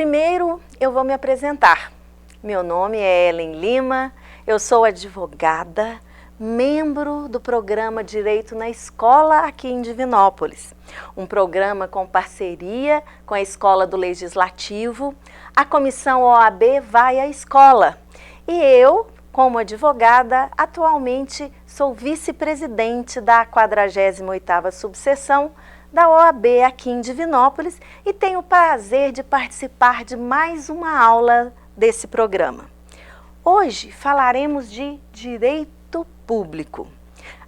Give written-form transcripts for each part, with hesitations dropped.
Primeiro, eu vou me apresentar. Meu nome é Ellen Lima, eu sou advogada, membro do programa Direito na Escola aqui em Divinópolis. Um programa com parceria com a Escola do Legislativo. A Comissão OAB vai à escola. E eu, como advogada, atualmente sou vice-presidente da 48ª subseção da OAB aqui em Divinópolis e tenho o prazer de participar de mais uma aula desse programa. Hoje falaremos de direito público.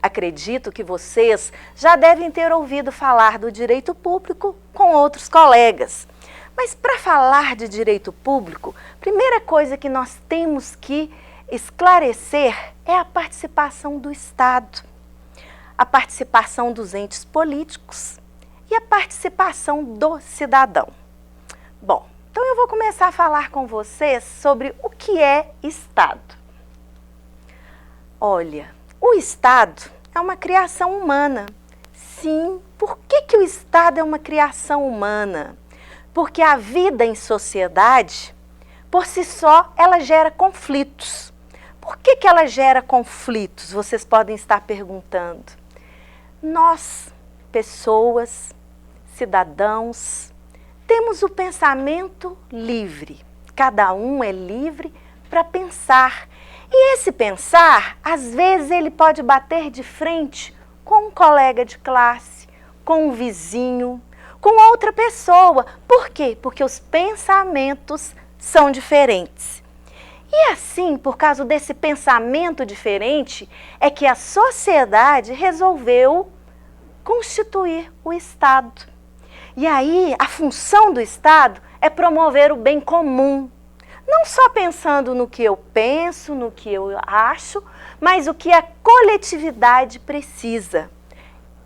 Acredito que vocês já devem ter ouvido falar do direito público com outros colegas. Mas para falar de direito público, a primeira coisa que nós temos que esclarecer é a participação do Estado, a participação dos entes políticos e a participação do cidadão. Bom, então eu vou começar a falar com vocês sobre o que é Estado. Olha, o Estado é uma criação humana. Sim, por que o Estado é uma criação humana? Porque a vida em sociedade, por si só, ela gera conflitos. Por que ela gera conflitos? Vocês podem estar perguntando. Nós, pessoas, cidadãos, temos o pensamento livre. Cada um é livre para pensar. E esse pensar, às vezes, ele pode bater de frente com um colega de classe, com um vizinho, com outra pessoa. Por quê? Porque os pensamentos são diferentes. E assim, por causa desse pensamento diferente, é que a sociedade resolveu constituir o Estado. E aí, a função do Estado é promover o bem comum. Não só pensando no que eu penso, no que eu acho, mas o que a coletividade precisa.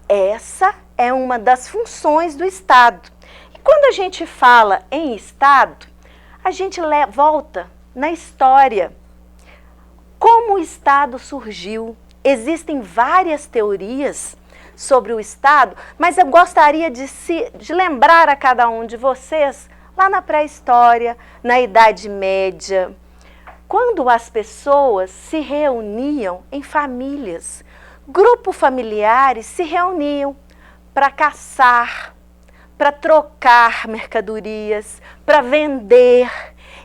Essa é uma das funções do Estado. E quando a gente fala em Estado, a gente volta na história. Como o Estado surgiu? Existem várias teorias sobre o Estado, mas eu gostaria de lembrar a cada um de vocês lá na pré-história, na Idade Média, quando as pessoas se reuniam em famílias, grupos familiares se reuniam para caçar, para trocar mercadorias, para vender.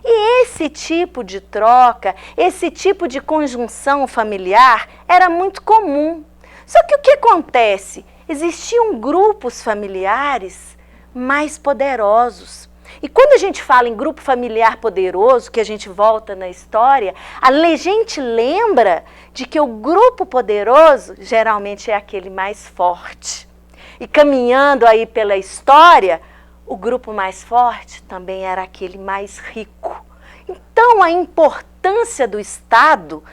E esse tipo de troca, esse tipo de conjunção familiar era muito comum. Só que o que acontece? Existiam grupos familiares mais poderosos. E quando a gente fala em grupo familiar poderoso, que a gente volta na história, a gente lembra de que o grupo poderoso geralmente é aquele mais forte. E caminhando aí pela história, o grupo mais forte também era aquele mais rico. Então a importância do Estado,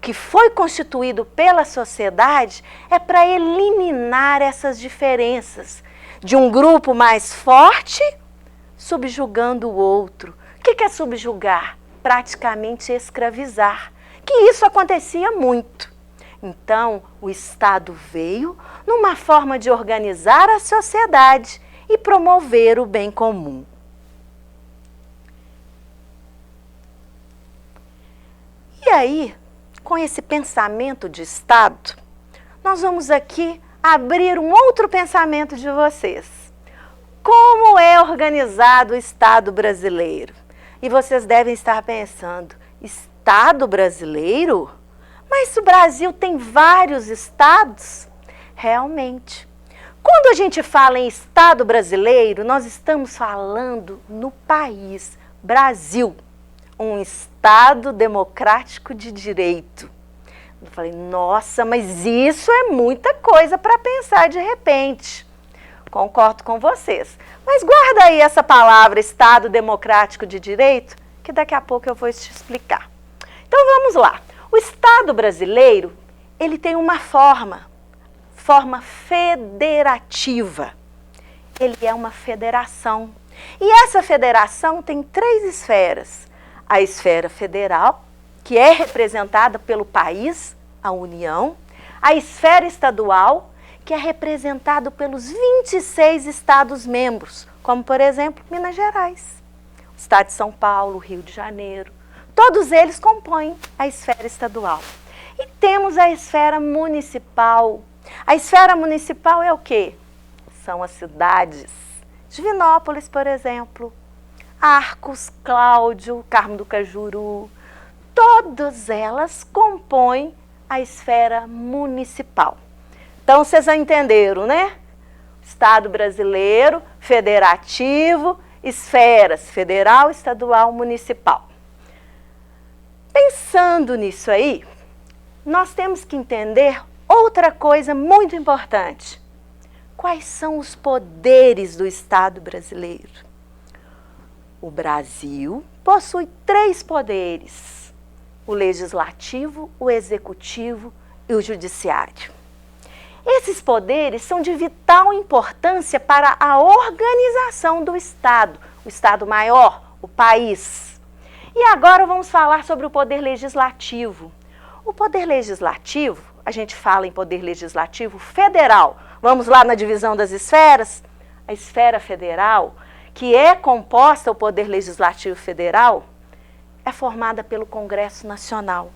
que foi constituído pela sociedade, é para eliminar essas diferenças de um grupo mais forte subjugando o outro. O que é subjugar? Praticamente escravizar. Que isso acontecia muito. Então, o Estado veio numa forma de organizar a sociedade e promover o bem comum. E aí, com esse pensamento de Estado, nós vamos aqui abrir um outro pensamento de vocês. Como é organizado o Estado brasileiro? E vocês devem estar pensando, Estado brasileiro? Mas o Brasil tem vários estados? Realmente. Quando a gente fala em Estado brasileiro, nós estamos falando no país, Brasil, um Estado democrático de direito. Eu falei, nossa, mas isso é muita coisa para pensar de repente. Concordo com vocês. Mas guarda aí essa palavra, Estado democrático de direito, que daqui a pouco eu vou te explicar. Então vamos lá. O Estado brasileiro, ele tem uma forma federativa. Ele é uma federação. E essa federação tem 3 esferas. A esfera federal, que é representada pelo país, a União. A esfera estadual, que é representado pelos 26 estados-membros, como, por exemplo, Minas Gerais. Estado de São Paulo, Rio de Janeiro. Todos eles compõem a esfera estadual. E temos a esfera municipal. A esfera municipal é o quê? São as cidades. Divinópolis, por exemplo, Arcos, Cláudio, Carmo do Cajuru, todas elas compõem a esfera municipal. Então, vocês já entenderam, né? Estado brasileiro, federativo, esferas, federal, estadual, municipal. Pensando nisso aí, nós temos que entender outra coisa muito importante. Quais são os poderes do Estado brasileiro? O Brasil possui 3 poderes: o legislativo, o executivo e o judiciário. Esses poderes são de vital importância para a organização do Estado, o Estado maior, o país. E agora vamos falar sobre o poder legislativo. O poder legislativo, a gente fala em poder legislativo federal. Vamos lá na divisão das esferas? A esfera federal, que é composta, o poder legislativo federal, é formada pelo Congresso Nacional.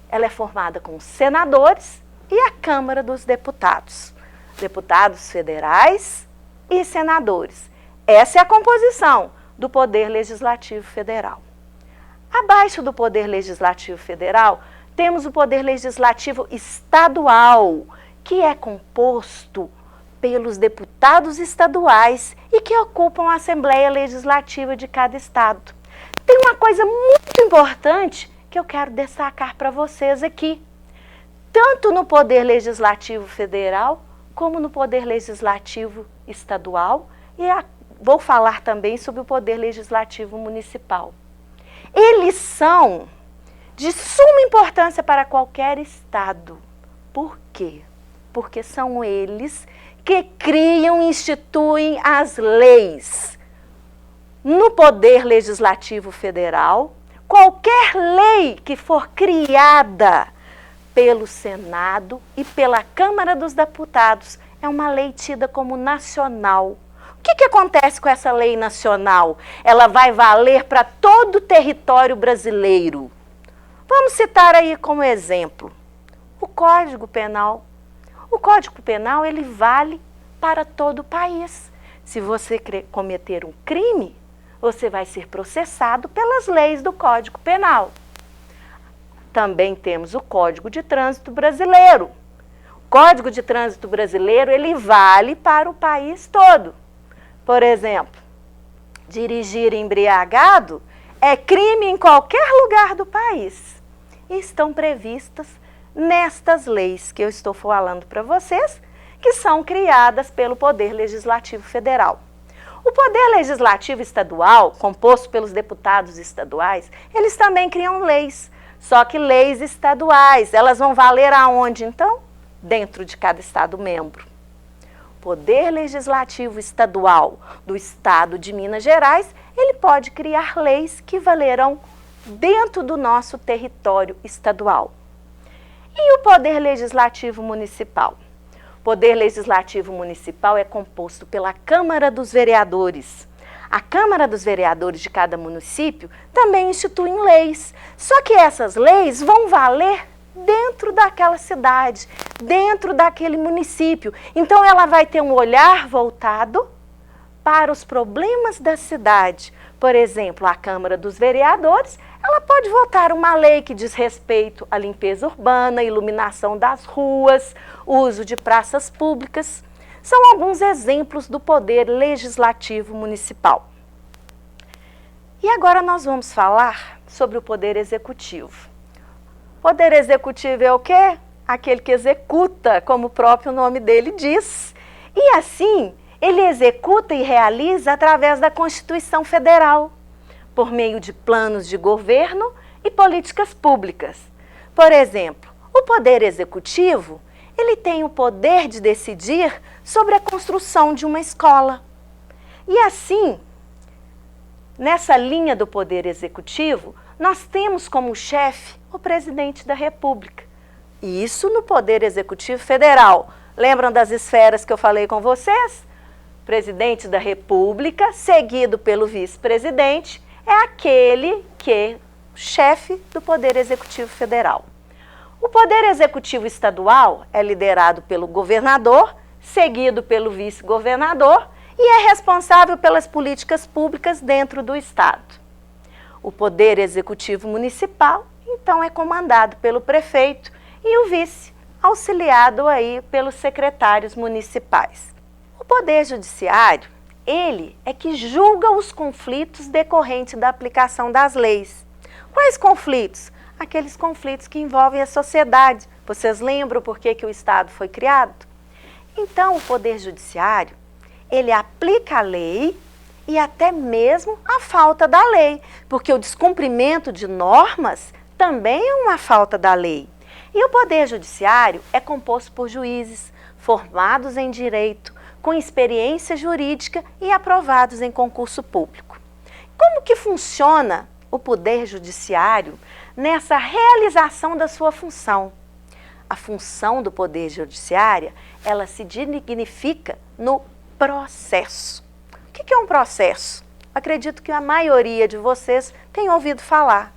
Ela é formada com senadores e a Câmara dos Deputados. Deputados federais e senadores. Essa é a composição do Poder Legislativo Federal. Abaixo do Poder Legislativo Federal, temos o Poder Legislativo Estadual, que é composto pelos deputados estaduais e que ocupam a Assembleia Legislativa de cada estado. Tem uma coisa muito importante que eu quero destacar para vocês aqui. Tanto no Poder Legislativo Federal, como no Poder Legislativo Estadual, e vou falar também sobre o Poder Legislativo Municipal. Eles são de suma importância para qualquer estado. Por quê? Porque são eles que criam e instituem as leis. No Poder Legislativo Federal, qualquer lei que for criada pelo Senado e pela Câmara dos Deputados é uma lei tida como nacional. O que acontece com essa lei nacional? Ela vai valer para todo o território brasileiro. Vamos citar aí como exemplo o Código Penal. O Código Penal, ele vale para todo o país. Se você cometer um crime, você vai ser processado pelas leis do Código Penal. Também temos o Código de Trânsito Brasileiro. O Código de Trânsito Brasileiro, ele vale para o país todo. Por exemplo, dirigir embriagado é crime em qualquer lugar do país. E estão previstas nestas leis que eu estou falando para vocês, que são criadas pelo Poder Legislativo Federal. O Poder Legislativo Estadual, composto pelos deputados estaduais, eles também criam leis, só que leis estaduais. Elas vão valer aonde, então? Dentro de cada estado membro. O Poder Legislativo Estadual do Estado de Minas Gerais, ele pode criar leis que valerão dentro do nosso território estadual. E o Poder Legislativo Municipal? O Poder Legislativo Municipal é composto pela Câmara dos Vereadores. A Câmara dos Vereadores de cada município também instituem leis, só que essas leis vão valer dentro daquela cidade, dentro daquele município. Então ela vai ter um olhar voltado para os problemas da cidade. Por exemplo, a Câmara dos Vereadores, ela pode votar uma lei que diz respeito à limpeza urbana, iluminação das ruas, uso de praças públicas. São alguns exemplos do Poder Legislativo Municipal. E agora nós vamos falar sobre o Poder Executivo. Poder Executivo é o quê? Aquele que executa, como o próprio nome dele diz. E assim, ele executa e realiza através da Constituição Federal, por meio de planos de governo e políticas públicas. Por exemplo, o Poder Executivo, ele tem o poder de decidir sobre a construção de uma escola. E assim, nessa linha do Poder Executivo, nós temos como chefe o Presidente da República. E isso no Poder Executivo Federal. Lembram das esferas que eu falei com vocês? presidente da República, seguido pelo vice-presidente, é aquele que chefe do Poder Executivo Federal. O Poder Executivo Estadual é liderado pelo governador, seguido pelo vice-governador e é responsável pelas políticas públicas dentro do Estado. O Poder Executivo Municipal, então, é comandado pelo prefeito e o vice, auxiliado aí pelos secretários municipais. O Poder Judiciário, ele é que julga os conflitos decorrentes da aplicação das leis. Quais conflitos? Aqueles conflitos que envolvem a sociedade. Vocês lembram por que o Estado foi criado? Então, o Poder Judiciário, ele aplica a lei e até mesmo a falta da lei, porque o descumprimento de normas também é uma falta da lei. E o Poder Judiciário é composto por juízes formados em direito, com experiência jurídica e aprovados em concurso público. Como que funciona o Poder Judiciário nessa realização da sua função? A função do Poder Judiciário, ela se dignifica no processo. O que é um processo? Acredito que a maioria de vocês tem ouvido falar.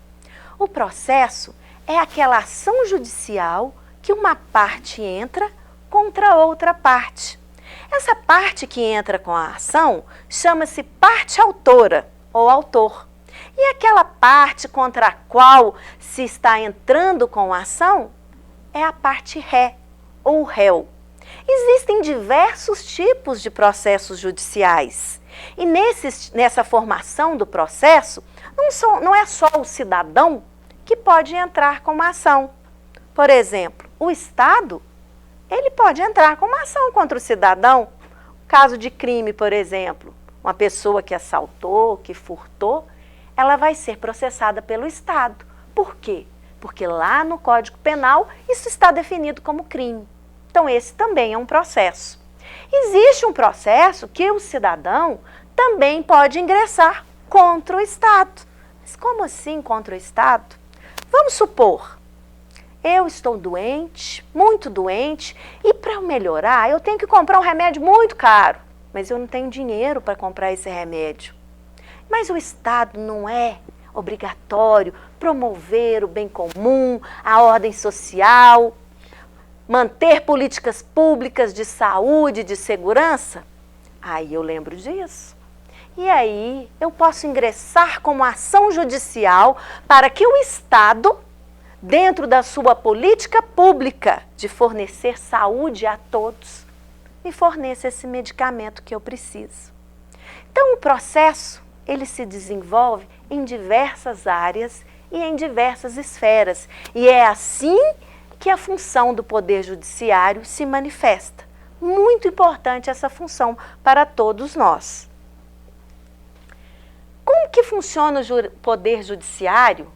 O processo é aquela ação judicial que uma parte entra contra outra parte. Essa parte que entra com a ação chama-se parte autora ou autor. E aquela parte contra a qual se está entrando com a ação é a parte ré ou réu. Existem diversos tipos de processos judiciais. E nessa formação do processo, não é só o cidadão que pode entrar com uma ação. Por exemplo, o Estado, ele pode entrar com uma ação contra o cidadão. Caso de crime, por exemplo, uma pessoa que assaltou, que furtou, ela vai ser processada pelo Estado. Por quê? Porque lá no Código Penal isso está definido como crime. Então esse também é um processo. Existe um processo que o cidadão também pode ingressar contra o Estado. Mas como assim contra o Estado? Vamos supor, eu estou doente, muito doente, e para eu melhorar eu tenho que comprar um remédio muito caro, mas eu não tenho dinheiro para comprar esse remédio. Mas o Estado não é obrigatório promover o bem comum, a ordem social, manter políticas públicas de saúde, de segurança? Aí eu lembro disso. E aí eu posso ingressar como ação judicial para que o Estado, dentro da sua política pública de fornecer saúde a todos, me forneça esse medicamento que eu preciso. Então o processo, ele se desenvolve em diversas áreas e em diversas esferas. E é assim que a função do Poder Judiciário se manifesta. Muito importante essa função para todos nós. Como que funciona o Poder Judiciário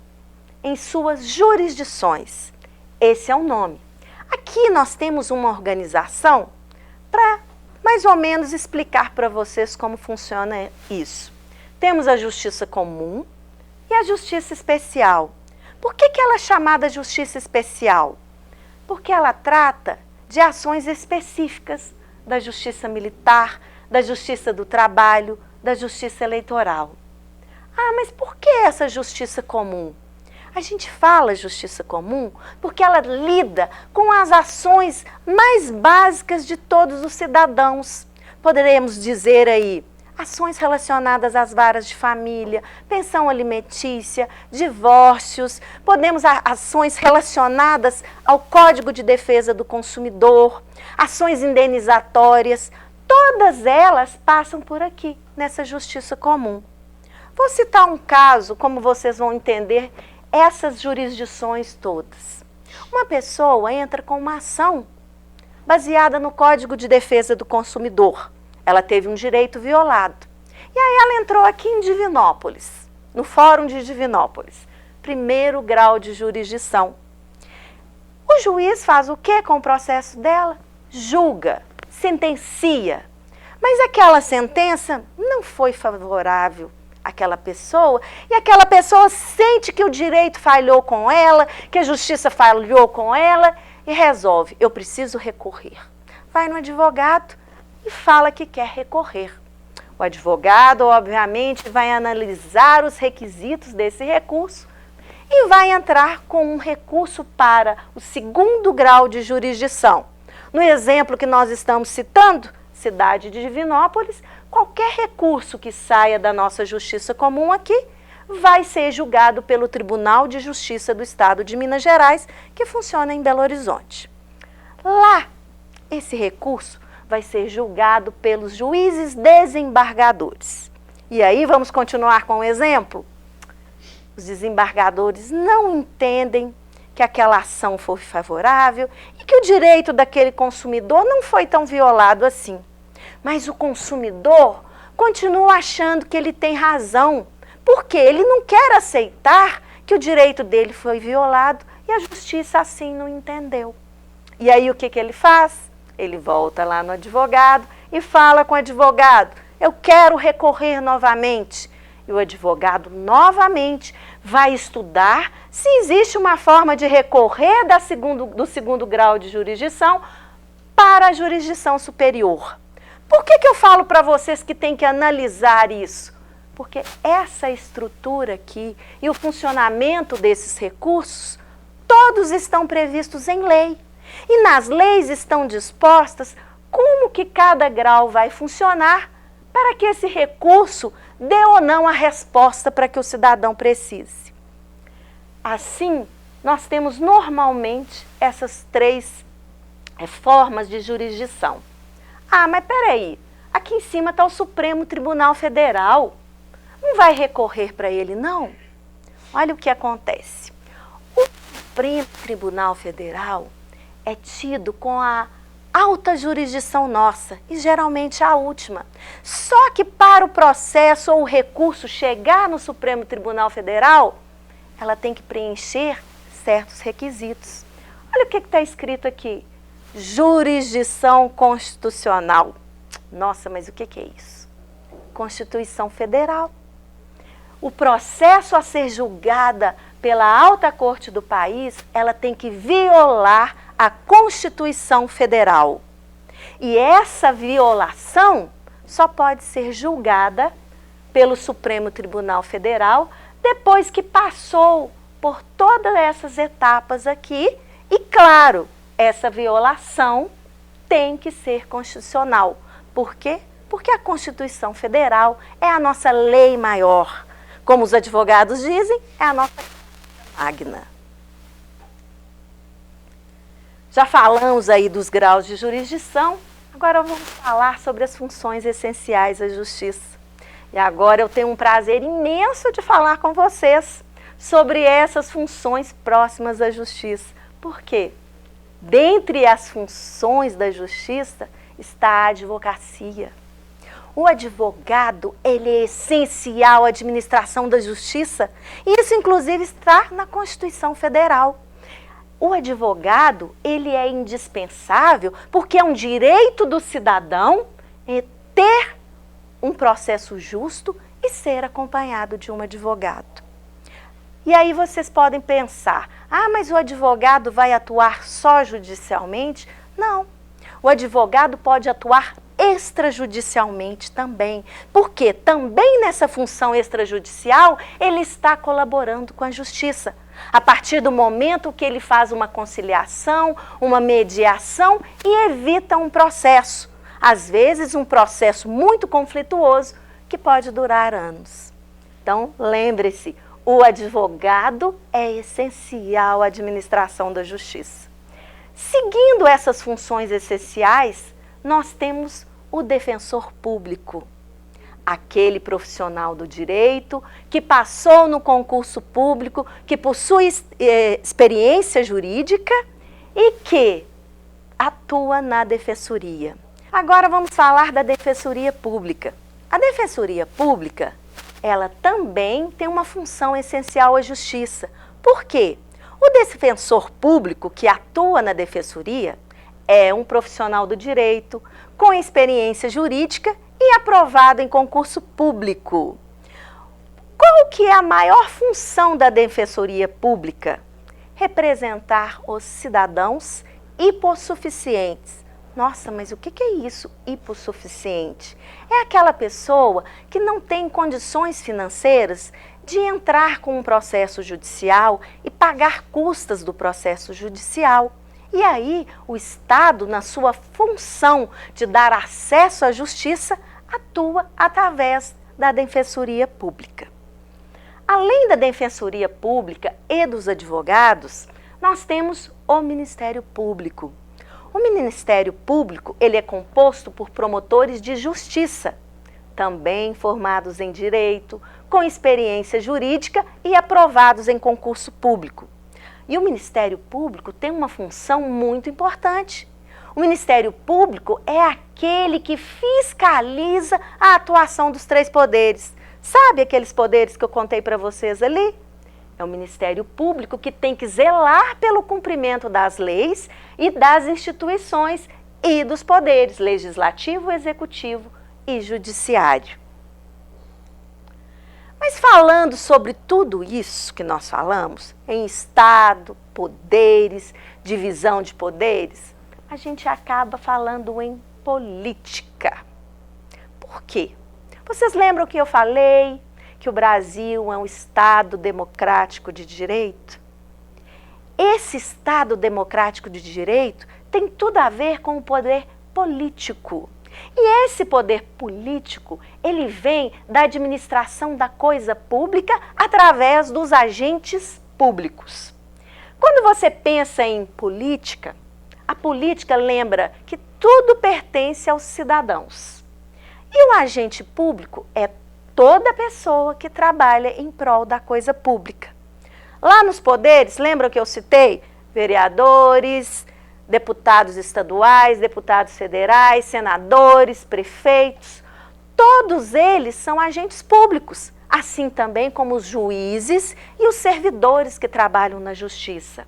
em suas jurisdições? Esse é o nome. Aqui nós temos uma organização para mais ou menos explicar para vocês como funciona isso. Temos a Justiça Comum e a Justiça Especial. Por que ela é chamada Justiça Especial? Porque ela trata de ações específicas da Justiça Militar, da Justiça do Trabalho, da Justiça Eleitoral. Ah, mas por que essa Justiça Comum? A gente fala Justiça Comum porque ela lida com as ações mais básicas de todos os cidadãos. Poderemos dizer aí, ações relacionadas às varas de família, pensão alimentícia, divórcios, podemos ações relacionadas ao Código de Defesa do Consumidor, ações indenizatórias, todas elas passam por aqui, nessa Justiça Comum. Vou citar um caso, como vocês vão entender essas jurisdições todas. Uma pessoa entra com uma ação baseada no Código de Defesa do Consumidor. Ela teve um direito violado. E aí ela entrou aqui em Divinópolis, no Fórum de Divinópolis, 1º grau de jurisdição. O juiz faz o que com o processo dela? Julga, sentencia. Mas aquela sentença não foi favorável àquela pessoa, e aquela pessoa sente que o direito falhou com ela, que a justiça falhou com ela, e resolve, eu preciso recorrer. Vai no advogado, e fala que quer recorrer. O advogado, obviamente, vai analisar os requisitos desse recurso e vai entrar com um recurso para o segundo grau de jurisdição. No exemplo que nós estamos citando, cidade de Divinópolis, qualquer recurso que saia da nossa justiça comum aqui vai ser julgado pelo Tribunal de Justiça do Estado de Minas Gerais, que funciona em Belo Horizonte. Lá, esse recurso vai ser julgado pelos juízes desembargadores. E aí, vamos continuar com o exemplo? Os desembargadores não entendem que aquela ação foi favorável e que o direito daquele consumidor não foi tão violado assim. Mas o consumidor continua achando que ele tem razão, porque ele não quer aceitar que o direito dele foi violado e a justiça assim não entendeu. E aí o que ele faz? Ele volta lá no advogado e fala com o advogado, eu quero recorrer novamente. E o advogado novamente vai estudar se existe uma forma de recorrer do segundo grau de jurisdição para a jurisdição superior. Por que eu falo para vocês que tem que analisar isso? Porque essa estrutura aqui e o funcionamento desses recursos, todos estão previstos em lei. E nas leis estão dispostas como que cada grau vai funcionar para que esse recurso dê ou não a resposta para que o cidadão precise. Assim, nós temos normalmente essas três formas de jurisdição. Ah, mas peraí, aqui em cima está o Supremo Tribunal Federal. Não vai recorrer para ele, não? Olha o que acontece. O Supremo Tribunal Federal é tido com a alta jurisdição nossa, e geralmente a última. Só que para o processo ou o recurso chegar no Supremo Tribunal Federal, ela tem que preencher certos requisitos. Olha o que está escrito aqui. Jurisdição constitucional. Nossa, mas o que é isso? Constituição Federal. O processo a ser julgada pela alta corte do país, ela tem que violar a Constituição Federal. E essa violação só pode ser julgada pelo Supremo Tribunal Federal depois que passou por todas essas etapas aqui e, claro, essa violação tem que ser constitucional. Por quê? Porque a Constituição Federal é a nossa lei maior. Como os advogados dizem, é a nossa magna. Já falamos aí dos graus de jurisdição, agora vamos falar sobre as funções essenciais da justiça. E agora eu tenho um prazer imenso de falar com vocês sobre essas funções próximas à justiça. Por quê? Dentre as funções da justiça está a advocacia. O advogado, ele é essencial à administração da justiça, e isso inclusive está na Constituição Federal. O advogado, ele é indispensável porque é um direito do cidadão ter um processo justo e ser acompanhado de um advogado. E aí vocês podem pensar, ah, mas o advogado vai atuar só judicialmente? Não, o advogado pode atuar extrajudicialmente também, porque também nessa função extrajudicial ele está colaborando com a justiça. A partir do momento que ele faz uma conciliação, uma mediação e evita um processo, às vezes um processo muito conflituoso que pode durar anos. Então, lembre-se, o advogado é essencial à administração da justiça. Seguindo essas funções essenciais, nós temos o defensor público, aquele profissional do direito que passou no concurso público, que possui experiência jurídica e que atua na defensoria. Agora vamos falar da defensoria pública. A defensoria pública, ela também tem uma função essencial à justiça. Por quê? O defensor público que atua na defensoria é um profissional do direito, com experiência jurídica e aprovado em concurso público. Qual que é a maior função da defensoria pública? Representar os cidadãos hipossuficientes, Nossa, mas o que é isso, hipossuficiente? É aquela pessoa que não tem condições financeiras de entrar com um processo judicial e pagar custas do processo judicial. E aí, o Estado, na sua função de dar acesso à justiça, atua através da Defensoria Pública. Além da Defensoria Pública e dos advogados, nós temos o Ministério Público. O Ministério Público, ele é composto por promotores de justiça, também formados em direito, com experiência jurídica e aprovados em concurso público. E o Ministério Público tem uma função muito importante. O Ministério Público é aquele que fiscaliza a atuação dos três poderes. Sabe aqueles poderes que eu contei para vocês ali? É o Ministério Público que tem que zelar pelo cumprimento das leis e das instituições e dos poderes legislativo, executivo e judiciário. Mas falando sobre tudo isso que nós falamos, em Estado, poderes, divisão de poderes, a gente acaba falando em política. Por quê? Vocês lembram que eu falei que o Brasil é um Estado democrático de direito? Esse Estado democrático de direito tem tudo a ver com o poder político. E esse poder político, ele vem da administração da coisa pública através dos agentes públicos. Quando você pensa em política, a política lembra que tudo pertence aos cidadãos. E o agente público é toda pessoa que trabalha em prol da coisa pública. Lá nos poderes, lembra que eu citei? Vereadores, deputados estaduais, deputados federais, senadores, prefeitos, todos eles são agentes públicos, assim também como os juízes e os servidores que trabalham na justiça.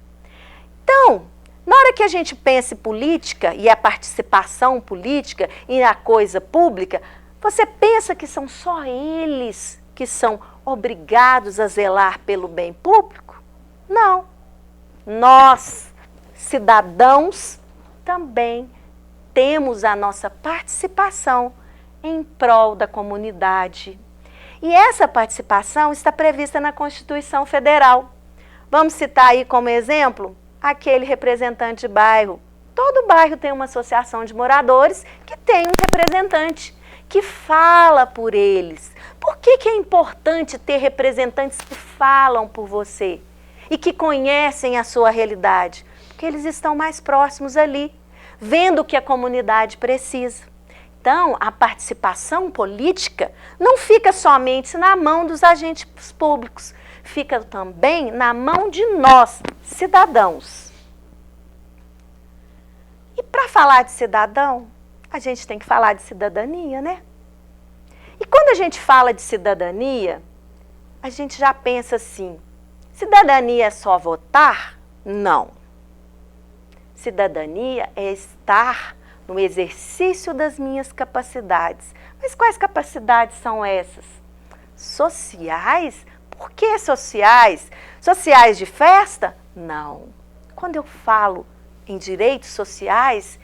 Então, na hora que a gente pensa em política e a participação política e a coisa pública, você pensa que são só eles que são obrigados a zelar pelo bem público? Não. Nós, cidadãos, também temos a nossa participação em prol da comunidade. E essa participação está prevista na Constituição Federal. Vamos citar aí como exemplo aquele representante de bairro. Todo bairro tem uma associação de moradores que tem um representante que fala por eles. Por que é importante ter representantes que falam por você e que conhecem a sua realidade? Porque eles estão mais próximos ali, vendo o que a comunidade precisa. Então, a participação política não fica somente na mão dos agentes públicos, fica também na mão de nós, cidadãos. E para falar de cidadão, a gente tem que falar de cidadania, né? E quando a gente fala de cidadania, a gente já pensa assim, cidadania é só votar? Não. Cidadania é estar no exercício das minhas capacidades. Mas quais capacidades são essas? Sociais? Por que sociais? Sociais de festa? Não. Quando eu falo em direitos sociais,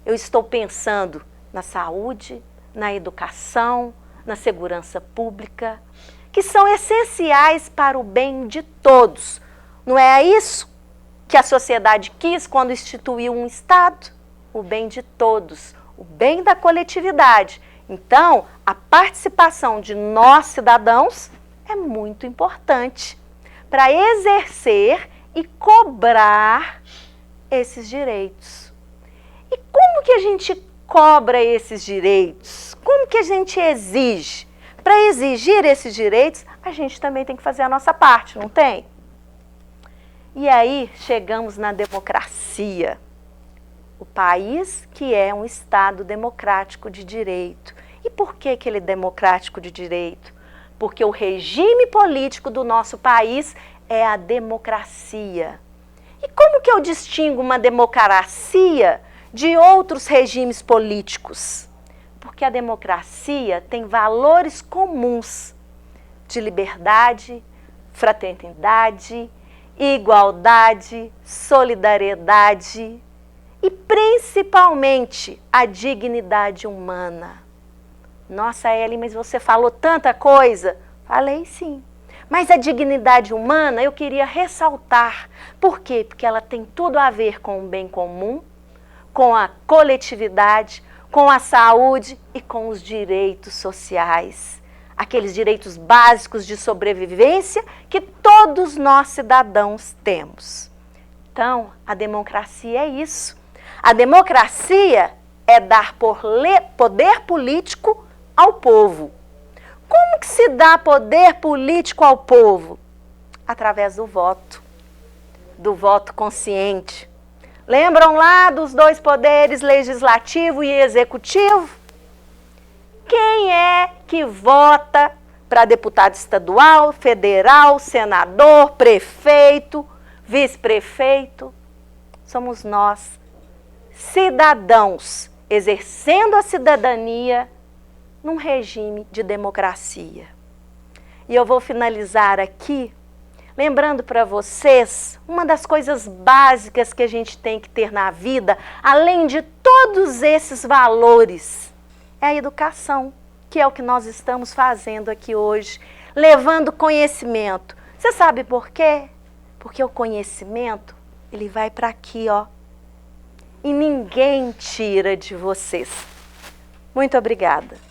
eu estou pensando na saúde, na educação, na segurança pública, que são essenciais para o bem de todos. Não é isso que a sociedade quis quando instituiu um Estado? O bem de todos, o bem da coletividade. Então, a participação de nós, cidadãos, é muito importante para exercer e cobrar esses direitos. E como que a gente cobra esses direitos? Como que a gente exige? Para exigir esses direitos, a gente também tem que fazer a nossa parte, não tem? E aí chegamos na democracia. O país que é um Estado democrático de direito. E por que ele é democrático de direito? Porque o regime político do nosso país é a democracia. E como que eu distingo uma democracia de outros regimes políticos? Porque a democracia tem valores comuns de liberdade, fraternidade, igualdade, solidariedade. e principalmente a dignidade humana. Nossa, Ellen, mas você falou tanta coisa. Falei sim. Mas a dignidade humana eu queria ressaltar. Por quê? Porque ela tem tudo a ver com o bem comum, com a coletividade, com a saúde e com os direitos sociais. Aqueles direitos básicos de sobrevivência que todos nós cidadãos temos. Então, a democracia é isso. A democracia é dar poder político ao povo. Como que se dá poder político ao povo? Através do voto consciente. Lembram lá dos dois poderes, legislativo e executivo? Quem é que vota para deputado estadual, federal, senador, prefeito, vice-prefeito? Somos nós, cidadãos, exercendo a cidadania num regime de democracia. E eu vou finalizar aqui, lembrando para vocês, uma das coisas básicas que a gente tem que ter na vida, além de todos esses valores, é a educação, que é o que nós estamos fazendo aqui hoje, levando conhecimento. Você sabe por quê? Porque o conhecimento, ele vai para aqui, ó, e ninguém tira de vocês. Muito obrigada.